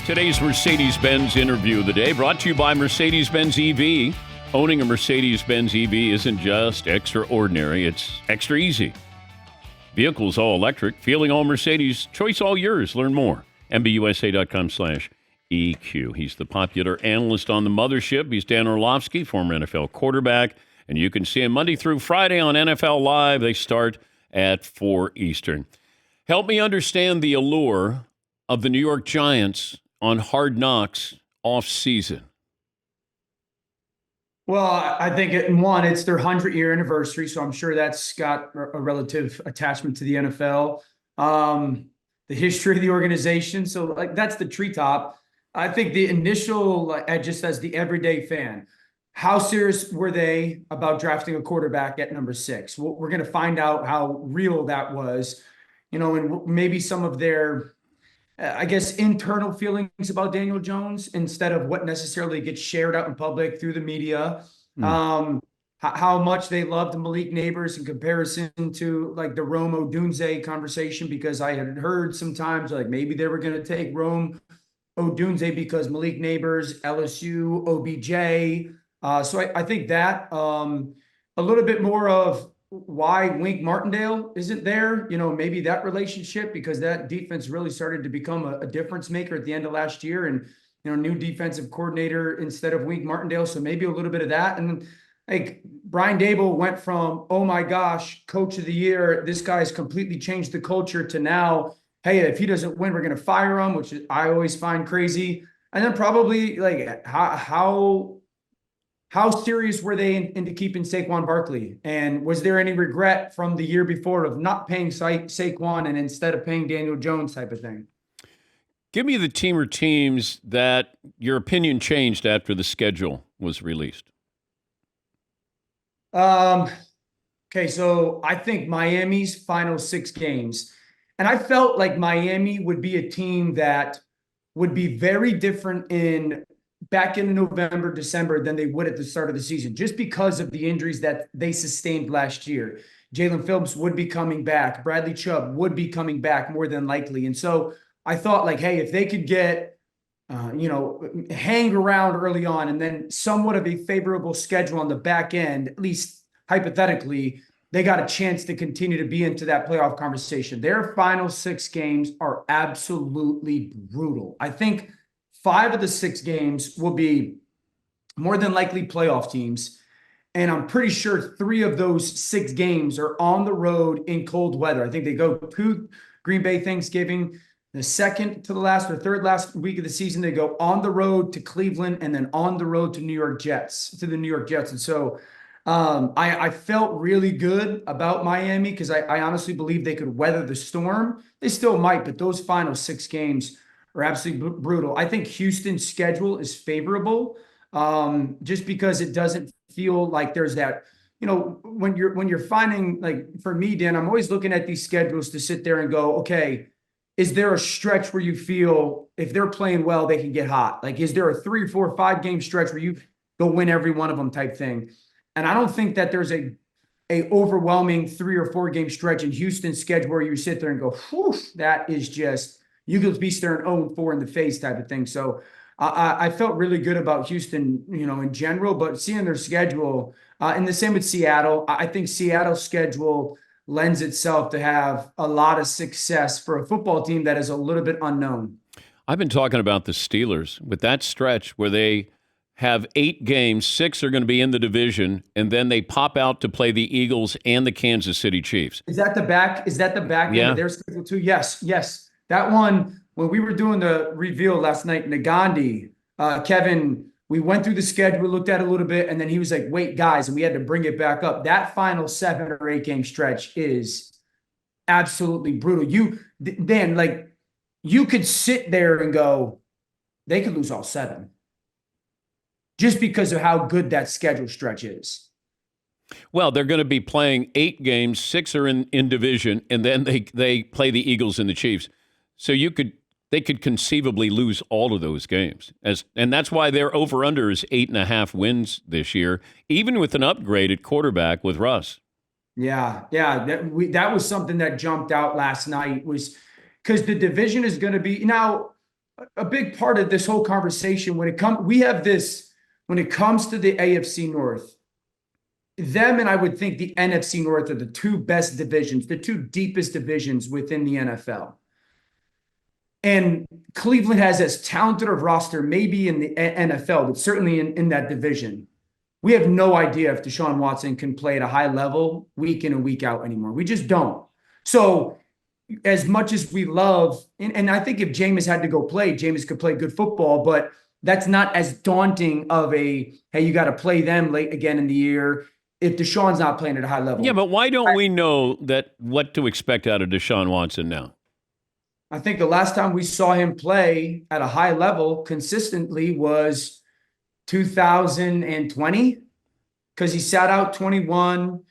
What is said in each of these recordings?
Today's Mercedes-Benz interview of the day brought to you by Mercedes-Benz EV. Owning a Mercedes-Benz EV isn't just extraordinary, it's extra easy. Vehicles all electric, feeling all Mercedes, choice all yours. Learn more. MBUSA.com/EQ. He's the popular analyst on the mothership. He's Dan Orlovsky, former NFL quarterback. And you can see him Monday through Friday on NFL Live. They start at 4 Eastern. Help me understand the allure of the New York Giants on Hard Knocks off-season. Well, I think it's their 100-year anniversary, so I'm sure that's got a relative attachment to the NFL. The history of the organization, so that's the treetop. I think the initial, just as the everyday fan, how serious were they about drafting a quarterback at number 6? We're going to find out how real that was, and maybe some of their, internal feelings about Daniel Jones instead of what necessarily gets shared out in public through the media. How much they loved Malik Neighbors in comparison to the Rome Odunze conversation, because I had heard sometimes maybe they were going to take Rome Odunze because Malik Neighbors, LSU, OBJ. So I think that a little bit more of why Wink Martindale isn't there, maybe that relationship, because that defense really started to become a difference maker at the end of last year, and new defensive coordinator instead of Wink Martindale. So maybe a little bit of that. And Brian Daboll went from, oh my gosh, coach of the year, this guy's completely changed the culture, to now, hey, if he doesn't win, we're going to fire him, which I always find crazy. And then probably how serious were they into keeping Saquon Barkley? And was there any regret from the year before of not paying Saquon and instead of paying Daniel Jones type of thing? Give me the team or teams that your opinion changed after the schedule was released. Okay, so I think Miami's final 6 games. And I felt like Miami would be a team that would be very different back in November, December than they would at the start of the season, just because of the injuries that they sustained last year. Jalen Phillips would be coming back. Bradley Chubb would be coming back more than likely. And so I thought hey, if they could get, hang around early on and then somewhat of a favorable schedule on the back end, at least hypothetically, they got a chance to continue to be into that playoff conversation. Their final 6 games are absolutely brutal. I think 5 of the 6 games will be more than likely playoff teams. And I'm pretty sure 3 of those 6 games are on the road in cold weather. I think they go to Green Bay Thanksgiving, the second to the last or third last week of the season, they go on the road to Cleveland and then on the road to the New York Jets. And so I felt really good about Miami, because I honestly believe they could weather the storm. They still might, but those final 6 games are absolutely brutal. I think Houston's schedule is favorable, just because it doesn't feel like there's that, when you're finding, for me, Dan, I'm always looking at these schedules to sit there and go, okay, is there a stretch where you feel if they're playing well, they can get hot? Is there a 3, 4, 5 game stretch where you go win every one of them type thing? And I don't think that there's a overwhelming 3 or 4 game stretch in Houston's schedule where you sit there and go, whew, that is just, you could be staring 0-4 in the face type of thing. So I felt really good about Houston, in general, but seeing their schedule, and the same with Seattle, I think Seattle's schedule lends itself to have a lot of success for a football team that is a little bit unknown. I've been talking about the Steelers with that stretch where they have 8 games, 6 are going to be in the division, and then they pop out to play the Eagles and the Kansas City Chiefs. Is that the back end of their schedule too? Yes. That one, when we were doing the reveal last night, Nagandi, Kevin, we went through the schedule, we looked at it a little bit, and then he was like, wait, guys, and we had to bring it back up. That final 7 or 8 game stretch is absolutely brutal. You could sit there and go, they could lose all 7, just because of how good that schedule stretch is. Well, they're going to be playing 8 games, 6 are in division, and then they play the Eagles and the Chiefs. So they could conceivably lose all of those games. And that's why their over-under is 8.5 wins this year, even with an upgrade at quarterback with Russ. Yeah. That was something that jumped out last night, was because the division is going to be – now, a big part of this whole conversation when it comes, when it comes to the AFC North, them and I would think the NFC North are the two best divisions, the two deepest divisions within the NFL. And Cleveland has as talented a roster, maybe in the NFL, but certainly in that division. We have no idea if Deshaun Watson can play at a high level week in and week out anymore. We just don't. So as much as we love, and I think if Jameis had to go play, Jameis could play good football, but that's not as daunting of a, hey, you got to play them late again in the year if Deshaun's not playing at a high level. Yeah, but why don't we know that what to expect out of Deshaun Watson now? I think the last time we saw him play at a high level consistently was 2020, because he sat out 21.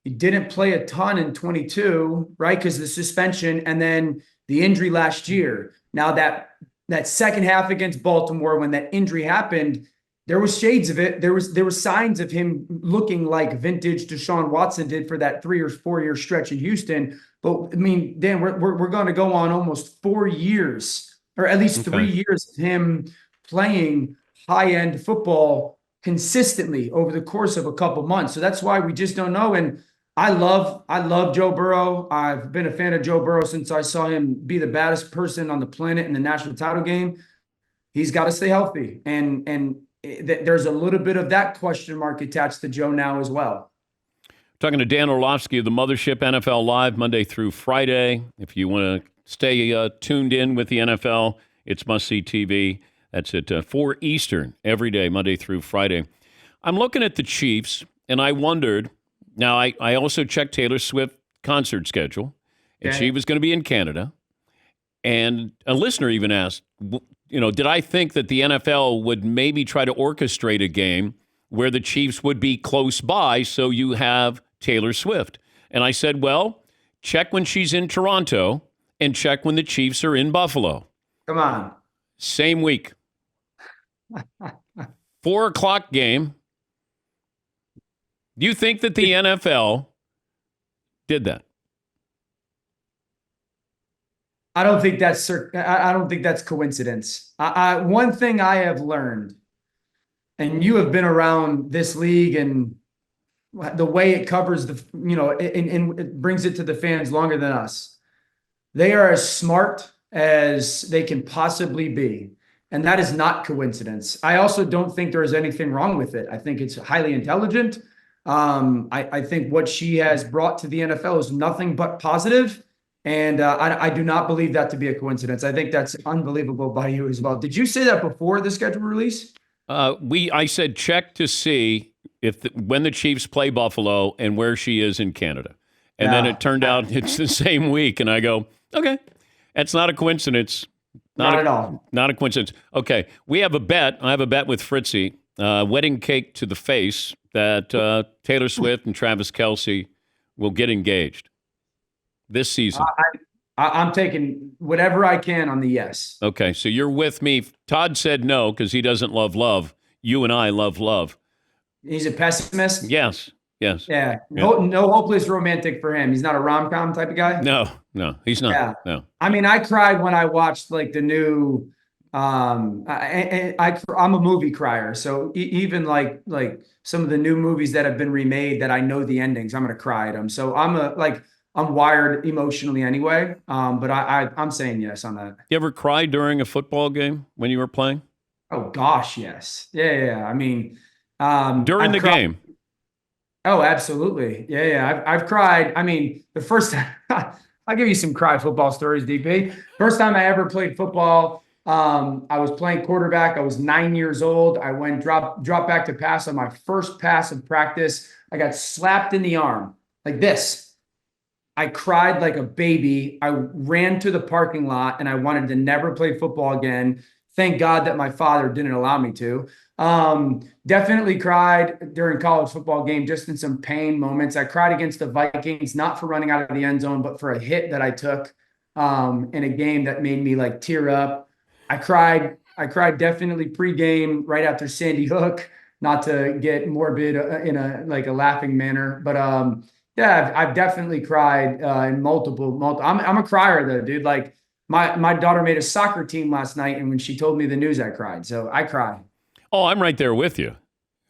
He didn't play a ton in 22, right? Because of the suspension and then the injury last year. Now that second half against Baltimore, when that injury happened, there was shades of it. There were signs of him looking like vintage Deshaun Watson did for that 3 or 4 year stretch in Houston. But I mean, Dan, we're going to go on almost 4 years, or at least 3 years of him playing high-end football consistently over the course of a couple months. So that's why we just don't know. And I love Joe Burrow. I've been a fan of Joe Burrow since I saw him be the baddest person on the planet in the national title game. He's got to stay healthy. And there's a little bit of that question mark attached to Joe now as well. Talking to Dan Orlovsky of the Mothership NFL Live Monday through Friday. If you want to stay tuned in with the NFL, it's must-see TV. That's at 4 Eastern every day, Monday through Friday. I'm looking at the Chiefs, and I wondered, now I also checked Taylor Swift concert schedule, and she was going to be in Canada. And a listener even asked, did I think that the NFL would maybe try to orchestrate a game where the Chiefs would be close by so you have Taylor Swift? And I said, well, check when she's in Toronto and check when the Chiefs are in Buffalo. Come on. Same week. 4 o'clock game. Do you think that the NFL did that? I don't think that's coincidence. One thing I have learned, and you have been around this league and the way it covers and it brings it to the fans longer than us. They are as smart as they can possibly be. And that is not coincidence. I also don't think there is anything wrong with it. I think it's highly intelligent. I think what she has brought to the NFL is nothing but positive. And I do not believe that to be a coincidence. I think that's unbelievable by you as well. Did you say that before the schedule release? I said check to see when the Chiefs play Buffalo and where she is in Canada. And then it turned out it's the same week. And I go, okay, that's not a coincidence. Not at all. Not a coincidence. Okay, we have a bet. I have a bet with Fritzy, wedding cake to the face, that Taylor Swift and Travis Kelce will get engaged this season. I'm taking whatever I can on the yes. Okay, so you're with me. Todd said no because he doesn't love love. You and I love love. He's a pessimist? Yes. Yeah. No hopeless romantic for him. He's not a rom-com type of guy? No, he's not. Yeah. No. I mean, I cried when I watched like the new I'm a movie crier. So even like some of the new movies that have been remade that I know the endings, I'm going to cry at them. So I'm wired emotionally anyway. But I'm saying yes on that. You ever cry during a football game when you were playing? Oh gosh, yes. Yeah. I mean, during the game. Oh, absolutely. Yeah. I've cried. I mean, the first time I'll give you some cry football stories, DP. First time I ever played football, I was playing quarterback. I was 9 years old. I went drop back to pass on my first pass of practice. I got slapped in the arm like this. I cried like a baby. I ran to the parking lot and I wanted to never play football again. Thank God that my father didn't allow me to. Definitely cried during college football game, just in some pain moments. I cried against the Vikings, not for running out of the end zone, but for a hit that I took in a game that made me like tear up. I cried definitely pregame right after Sandy Hook, not to get morbid in a laughing manner, but yeah, I've definitely cried in multiple. I'm a crier though, dude. Like My daughter made a soccer team last night, and when she told me the news, I cried. So I cry. Oh, I'm right there with you.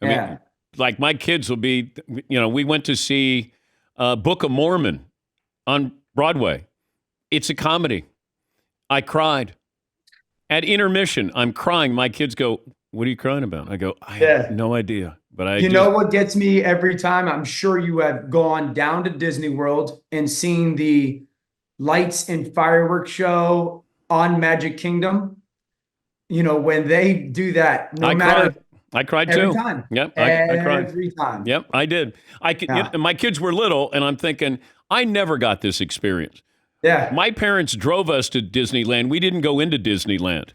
I Yeah. mean, like my kids will be, we went to see Book of Mormon on Broadway. It's a comedy. I cried. At intermission, I'm crying. My kids go, "What are you crying about?" I go, "I have Yeah. no idea." But I You just, know what gets me every time? I'm sure you have gone down to Disney World and seen the lights and fireworks show on Magic Kingdom. When they do that, no I matter cried. I cried every too. time, Yep, I cried. every time. Yep, I did. Yeah. My kids were little, and I'm thinking, I never got this experience. Yeah. My parents drove us to Disneyland. We didn't go into Disneyland. We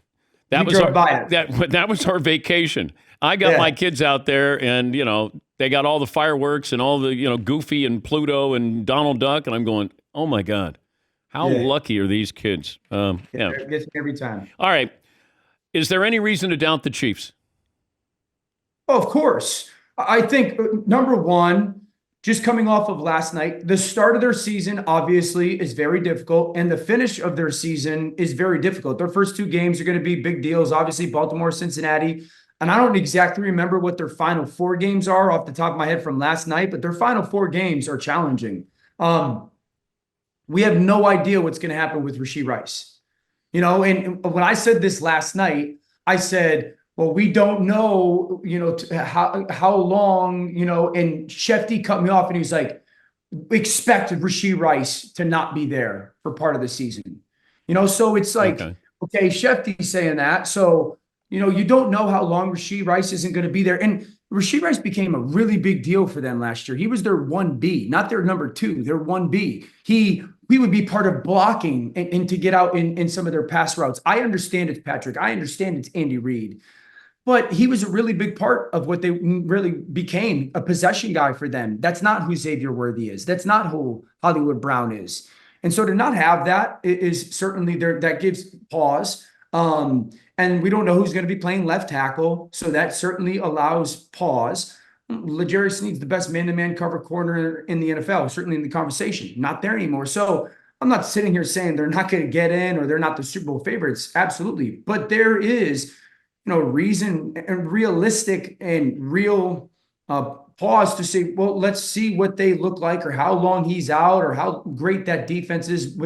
That was drove our by it. that was our vacation. I got my Yeah. kids out there, and they got all the fireworks and all the Goofy and Pluto and Donald Duck, and I'm going, oh my god, how Yeah. lucky are these kids? Yeah. It gets me every time. All right. Is there any reason to doubt the Chiefs? Oh, of course. I think number one, just coming off of last night, the start of their season obviously is very difficult, and the finish of their season is very difficult. Their first two games are going to be big deals, obviously, Baltimore, Cincinnati. And I don't exactly remember what their final four games are off the top of my head from last night, but their final four games are challenging. We have no idea what's going to happen with Rashee Rice. And when I said this last night, I said, well, we don't know, how long, and Shefty cut me off and he's like, expect Rashee Rice to not be there for part of the season. So it's like, okay, Shefty's saying that. So, you don't know how long Rashee Rice isn't going to be there. And Rashee Rice became a really big deal for them last year. He was their 1B, not their number 2, their 1B. We would be part of blocking and to get out in some of their pass routes. I understand it's Patrick. I understand it's Andy Reid. But he was a really big part of what they really became, a possession guy for them. That's not who Xavier Worthy is. That's not who Hollywood Brown is. And so to not have that is certainly there. That gives pause. And we don't know who's going to be playing left tackle. So that certainly allows pause. L'Jarius Sneed's the best man-to-man cover corner in the NFL, certainly in the conversation. Not there anymore. So I'm not sitting here saying they're not going to get in or they're not the Super Bowl favorites. Absolutely. But there is reason and realistic and real pause to say, well, let's see what they look like or how long he's out or how great that defense is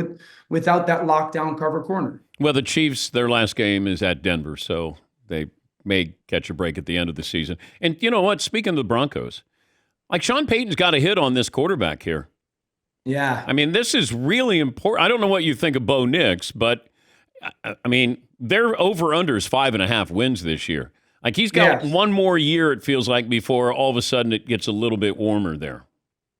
without that lockdown cover corner. Well, the Chiefs, their last game is at Denver, so they may catch a break at the end of the season. And you know what? Speaking of the Broncos, like Sean Payton's got a hit on this quarterback here. Yeah. I mean, this is really important. I don't know what you think of Bo Nix, but I mean, their over-under is 5.5 wins this year. Like he's got one more year, it feels like, before all of a sudden it gets a little bit warmer there.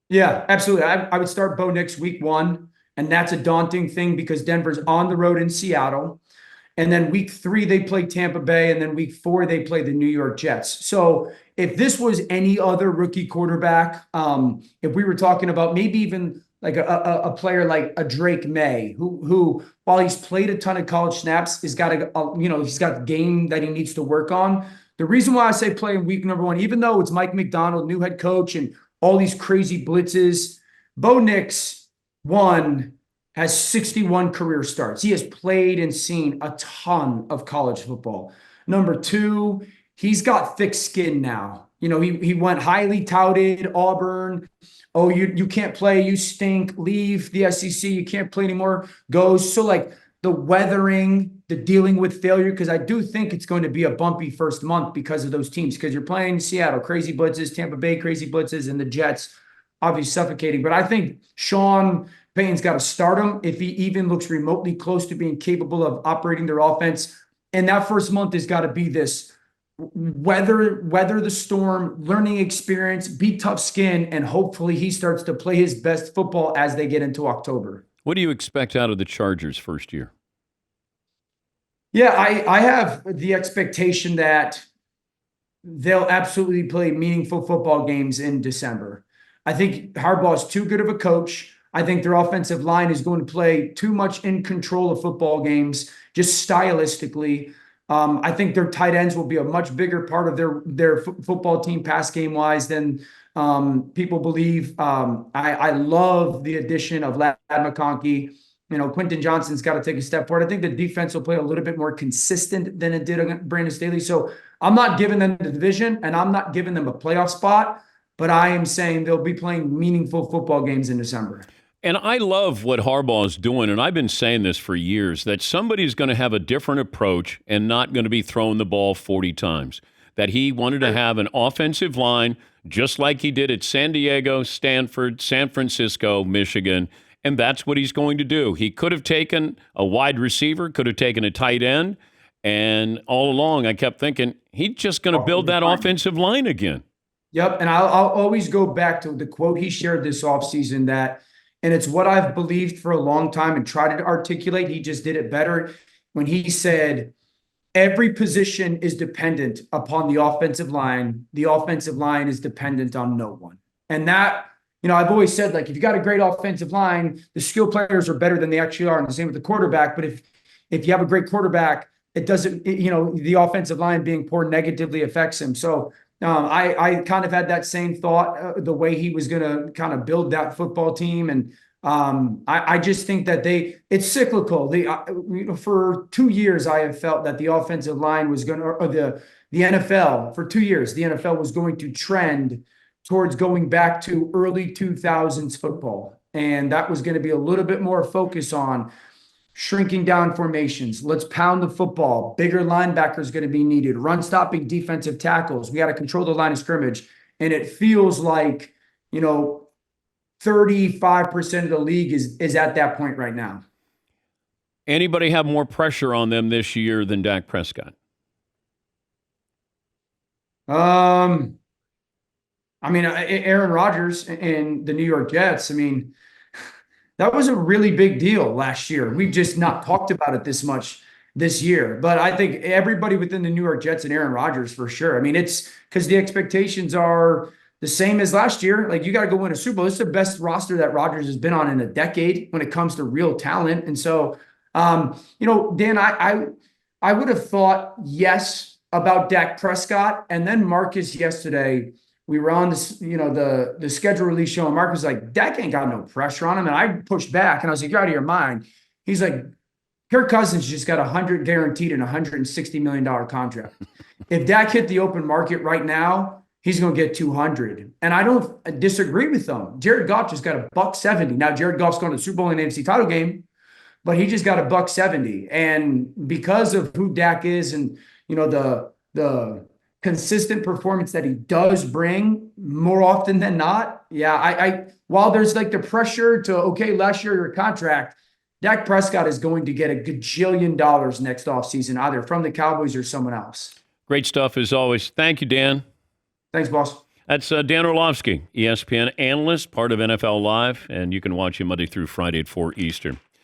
Yeah, absolutely. I would start Bo Nix week 1, and that's a daunting thing because Denver's on the road in Seattle. And then week 3, they play Tampa Bay. And then week 4, they play the New York Jets. So if this was any other rookie quarterback, if we were talking about maybe even like a player like a Drake May, who while he's played a ton of college snaps, he's got he's got game that he needs to work on. The reason why I say play in week number 1, even though it's Mike McDonald, new head coach, and all these crazy blitzes, Bo Nix, 1, has 61 career starts. He has played and seen a ton of college football. Number 2, he's got thick skin now. He went highly touted, Auburn. Oh, you can't play, you stink, leave the SEC, you can't play anymore, goes. So like the weathering, the dealing with failure, because I do think it's going to be a bumpy first month because of those teams, because you're playing Seattle, crazy blitzes, Tampa Bay, crazy blitzes, and the Jets, obviously suffocating. But I think Sean Payton's got to start him if he even looks remotely close to being capable of operating their offense. And that first month has got to be this weather the storm, learning experience, be tough skin, and hopefully he starts to play his best football as they get into October. What do you expect out of the Chargers first year? Yeah, I have the expectation that they'll absolutely play meaningful football games in December. I think Harbaugh's too good of a coach. I think their offensive line is going to play too much in control of football games, just stylistically. I think their tight ends will be a much bigger part of their football team pass game wise than people believe. I love the addition of Ladd McConkey. Quentin Johnson's got to take a step forward. I think the defense will play a little bit more consistent than it did against Brandon Staley. So I'm not giving them the division, and I'm not giving them a playoff spot, but I am saying they'll be playing meaningful football games in December. And I love what Harbaugh is doing, and I've been saying this for years, that somebody's going to have a different approach and not going to be throwing the ball 40 times. That he wanted to have an offensive line just like he did at San Diego, Stanford, San Francisco, Michigan, and that's what he's going to do. He could have taken a wide receiver, could have taken a tight end, and all along I kept thinking he's just going to build that offensive line again. Yep, and I'll always go back to the quote he shared this offseason that, and it's what I've believed for a long time and tried to articulate. He just did it better when he said, every position is dependent upon the offensive line. The offensive line is dependent on no one. And that, I've always said, like, if you got a great offensive line, the skill players are better than they actually are. And the same with the quarterback. But if you have a great quarterback, it doesn't, the offensive line being poor negatively affects him. So I kind of had that same thought, the way he was going to kind of build that football team. And I just think that it's cyclical. For 2 years, I have felt that the offensive line was going to, or the NFL, for 2 years, the NFL was going to trend towards going back to early 2000s football. And that was going to be a little bit more focus on shrinking down formations. Let's pound the football. Bigger linebackers going to be needed. Run stopping defensive tackles. We got to control the line of scrimmage. And it feels like, 35% of the league is at that point right now. Anybody have more pressure on them this year than Dak Prescott? Aaron Rodgers and the New York Jets. That was a really big deal last year. We've just not talked about it this much this year. But I think everybody within the New York Jets and Aaron Rodgers, for sure. It's because the expectations are the same as last year. Like, you got to go win a Super Bowl. This is the best roster that Rodgers has been on in a decade when it comes to real talent. And so, Dan, I would have thought yes about Dak Prescott. And then Marcus yesterday, we were on this, the schedule release show, and Mark was like, Dak ain't got no pressure on him. And I pushed back, and I was like, you're out of your mind. He's like, Kirk Cousins just got 100 guaranteed and $160 million contract. If Dak hit the open market right now, he's going to get 200. And I don't disagree with them. Jared Goff just got a $170. Now, Jared Goff's going to the Super Bowl and NFC title game, but he just got a $170. And because of who Dak is and, the consistent performance that he does bring more often than not. Yeah, I while there's like the pressure to, okay, last year your contract, Dak Prescott is going to get a gajillion dollars next offseason, either from the Cowboys or someone else. Great stuff as always. Thank you, Dan. Thanks, boss. That's Dan Orlovsky, ESPN analyst, part of NFL Live, and you can watch him Monday through Friday at 4 Eastern.